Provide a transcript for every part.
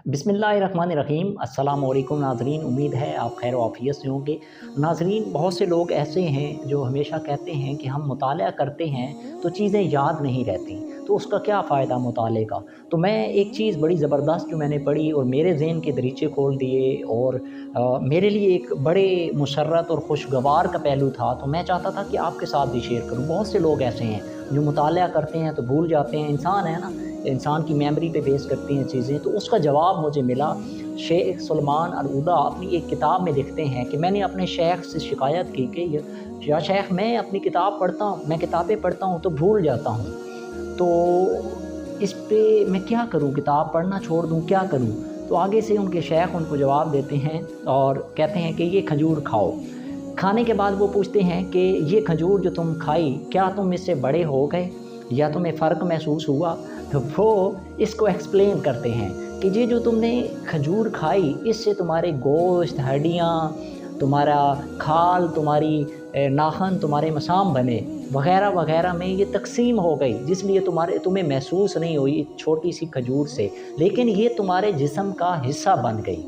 बिस्मिल्लाहिर्रहमानिर्रहीम। अस्सलाम वालेकुम नाज़रीन, उम्मीद है आप खैर आफियत से होंगे। नाज़रीन, बहुत से लोग ऐसे हैं जो हमेशा कहते हैं कि हम मुताला करते हैं तो चीज़ें याद नहीं रहती, तो उसका क्या फ़ायदा मुताले का। तो मैं एक चीज़ बड़ी ज़बरदस्त जो मैंने पढ़ी और मेरे ज़हन के दरीचे खोल दिए और मेरे लिए एक बड़े मुसर्रत और खुशगवार का पहलू था, तो मैं चाहता था कि आपके साथ भी शेयर करूँ। बहुत से लोग ऐसे हैं जो मुताला करते हैं तो भूल जाते हैं, इंसान है ना, इंसान की मेमोरी पे बेस करती हैं चीज़ें। तो उसका जवाब मुझे मिला। शेख सुलेमान अल-उदा अपनी एक किताब में लिखते हैं कि मैंने अपने शेख से शिकायत की कि या शेख, मैं अपनी किताब पढ़ता हूँ, मैं किताबें पढ़ता हूँ तो भूल जाता हूँ, तो इस पे मैं क्या करूँ, किताब पढ़ना छोड़ दूँ, क्या करूँ। तो आगे से उनके शेख उनको जवाब देते हैं और कहते हैं कि ये खजूर खाओ। खाने के बाद वो पूछते हैं कि ये खजूर जो तुम खाई, क्या तुम इससे बड़े हो गए या तुम्हें फ़र्क महसूस हुआ। तो वो इसको एक्सप्लेन करते हैं कि ये जो तुमने खजूर खाई, इससे तुम्हारे गोश्त, हड्डियाँ, तुम्हारा खाल, तुम्हारी नाखन, तुम्हारे मसाम बने वग़ैरह वग़ैरह में ये तक़सीम हो गई, जिसलिए तुम्हें महसूस नहीं हुई एक छोटी सी खजूर से, लेकिन ये तुम्हारे जिस्म का हिस्सा बन गई।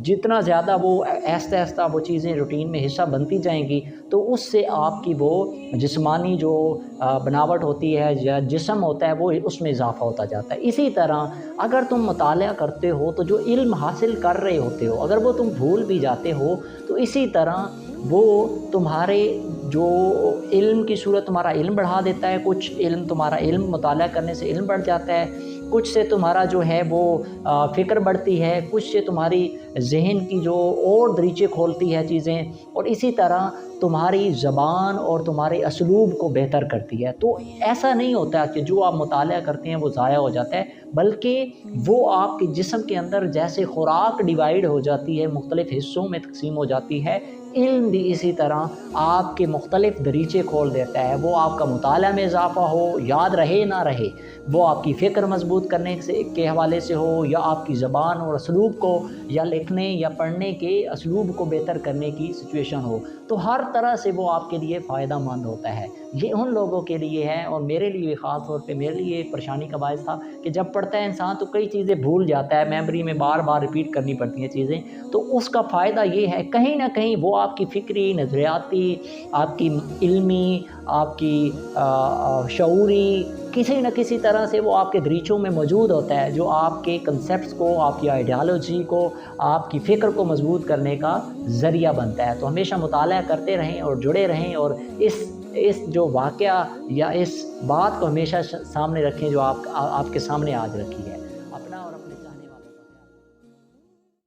जितना ज़्यादा वो आहिस्ता-आहिस्ता वो चीज़ें रूटीन में हिस्सा बनती जाएँगी, तो उससे आपकी वो जिस्मानी जो बनावट होती है या जिस्म होता है, वो उसमें इज़ाफ़ा होता जाता है। इसी तरह अगर तुम मुताला करते हो तो जो इल्म हासिल कर रहे होते हो, अगर वो तुम भूल भी जाते हो, तो इसी तरह वो तुम्हारे जो इल्म की सूरत तुम्हारा इल्म बढ़ा देता है। कुछ इल्म तुम्हारा इल्म मुताला करने से इल्म बढ़ जाता है, कुछ से तुम्हारा जो है वो फ़िक्र बढ़ती है, कुछ से तुम्हारी ज़हन की जो और दरीचे खोलती है चीज़ें, और इसी तरह तुम्हारी ज़बान और तुम्हारे असलूब को बेहतर करती है। तो ऐसा नहीं होता कि जो आप मुताला करते हैं वो ज़ाया हो जाता है, बल्कि वो आपके जिस्म के अंदर जैसे खुराक डिवाइड हो जाती है, मुख्तलिफ़ हिस्सों में तक़सीम हो जाती है, इल्म भी इसी तरह आपके मुख्तलिफ़ दरीचे खोल देता है। वो आपका मुताला में इज़ाफ़ा हो, याद रहे ना रहे, वो आपकी फ़िक्र मज़बूत करने के हवाले से हो, या आपकी ज़बान और असलूब को, या लिखने या पढ़ने के असलूब को बेहतर करने की सिचुएशन हो, तो हर तरह से वो आपके लिए फ़ायदा मंद होता है। ये उन लोगों के लिए है, और मेरे लिए ख़ास तौर पे मेरे लिए एक परेशानी का बायस था कि जब पढ़ता है इंसान तो कई चीज़ें भूल जाता है, मेमोरी में बार-बार रिपीट करनी पड़ती हैं चीज़ें। तो उसका फ़ायदा ये है, कहीं न कहीं वो आपकी फ़िक्री, नज़रियाती, आपकी इल्मी, आपकी शऊरी, किसी न किसी तरह से वो आपके दरीचों में मौजूद होता है, जो आपके कंसेप्ट्स को, आपकी आइडियोलॉजी को, आपकी फ़िक्र को मज़बूत करने का ज़रिया बनता है। तो हमेशा मुताला करते रहें और जुड़े रहें, और इस जो वाक़या या इस बात को हमेशा सामने रखें जो आपके सामने आज रखी है।